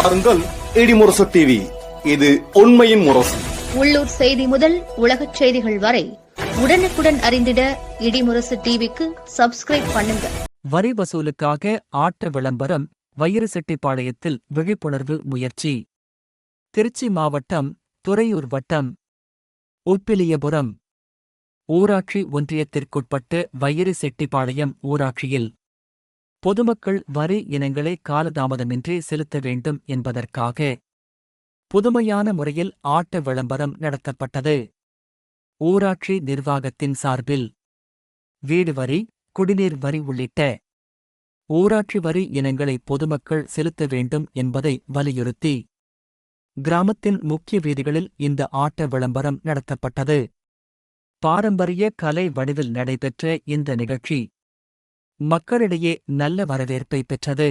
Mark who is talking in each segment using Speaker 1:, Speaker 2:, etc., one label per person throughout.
Speaker 1: பாருங்கள் இடிமுரசு டிவி, இது உண்மையின் முரசு.
Speaker 2: உள்ளூர் செய்தி முதல் உலகச் செய்திகள் வரை உடனுக்குடன் அறிந்திட இடிமுரசு டிவிக்கு சப்ஸ்கிரைப் பண்ணுங்க.
Speaker 3: வரி வசூலுக்காக ஆட்ட விளம்பரம், வயிறுசெட்டிப்பாளையத்தில் விழிப்புணர்வு முயற்சி. திருச்சி மாவட்டம் துறையூர் வட்டம் உப்பிலியபுரம் ஊராட்சி ஒன்றியத்திற்குட்பட்டு வயிறுசெட்டிப்பாளையம் ஊராட்சியில் பொதுமக்கள் வரி இனங்களை காலதாமதமின்றி செலுத்த வேண்டும் என்பதற்காக புதுமையான முறையில் ஆட்ட விளம்பரம் நடத்தப்பட்டது. ஊராட்சி நிர்வாகத்தின் சார்பில் வீடு வரி, குடிநீர் வரி உள்ளிட்ட ஊராட்சி வரி இனங்களை பொதுமக்கள் செலுத்த வேண்டும் என்பதை வலியுறுத்தி கிராமத்தின் முக்கிய வீதிகளில் இந்த ஆட்ட விளம்பரம் நடத்தப்பட்டது. பாரம்பரிய கலை வடிவில் நடைபெற்ற இந்த நிகழ்ச்சி மக்களிடையே நல்ல வரவேற்பை பெற்றது.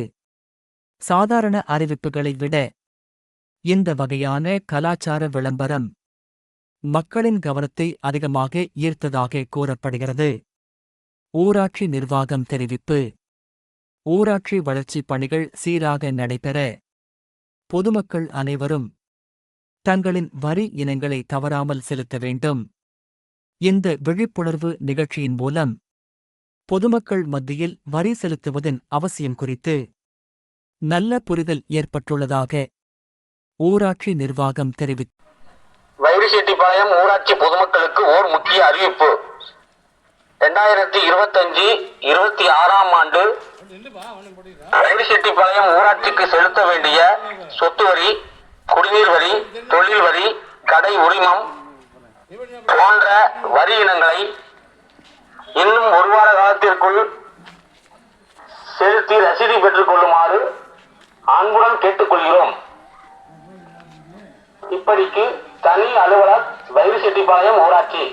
Speaker 3: சாதாரண அறிவிப்புகளை விட இந்த வகையான கலாச்சார விளம்பரம் மக்களின் கவனத்தை அதிகமாக ஈர்த்ததாக கூறப்படுகிறது. ஊராட்சி நிர்வாகம் தெரிவிப்பு: ஊராட்சி வளர்ச்சிப் பணிகள் சீராக நடைபெற பொதுமக்கள் அனைவரும் தங்களின் வரி இனங்களை தவறாமல் செலுத்த வேண்டும். இந்த விழிப்புணர்வு நிகழ்ச்சியின் மூலம் பொதுமக்கள் மத்தியில் வரி செலுத்துவதன் அவசியம் குறித்து நல்ல புரிதல் ஏற்பட்டுள்ளதாக ஊராட்சி நிர்வாகம் தெரிவித்தது.
Speaker 4: வயிறுசெட்டிப்பாளையம் ஊராட்சி பொதுமக்களுக்கு ஓர் முக்கிய அறிவிப்பு. 2025-26 ஆண்டு வயிறுசெட்டிப்பாளையம் ஊராட்சிக்கு செலுத்த வேண்டிய சொத்து வரி, குடிநீர் வரி, தொழில் வரி, கடை உரிமம் போன்ற வரி இனங்களை இன்னும் ஒரு வார காலத்திற்குள் செலுத்தி ரசீது பெற்றுக் கொள்ளுமாறு அன்புடன் கேட்டுக்கொள்கிறோம். இப்படிக்கு தனி அலுவலர், வயிறுசெட்டிப்பாளையம் ஊராட்சி.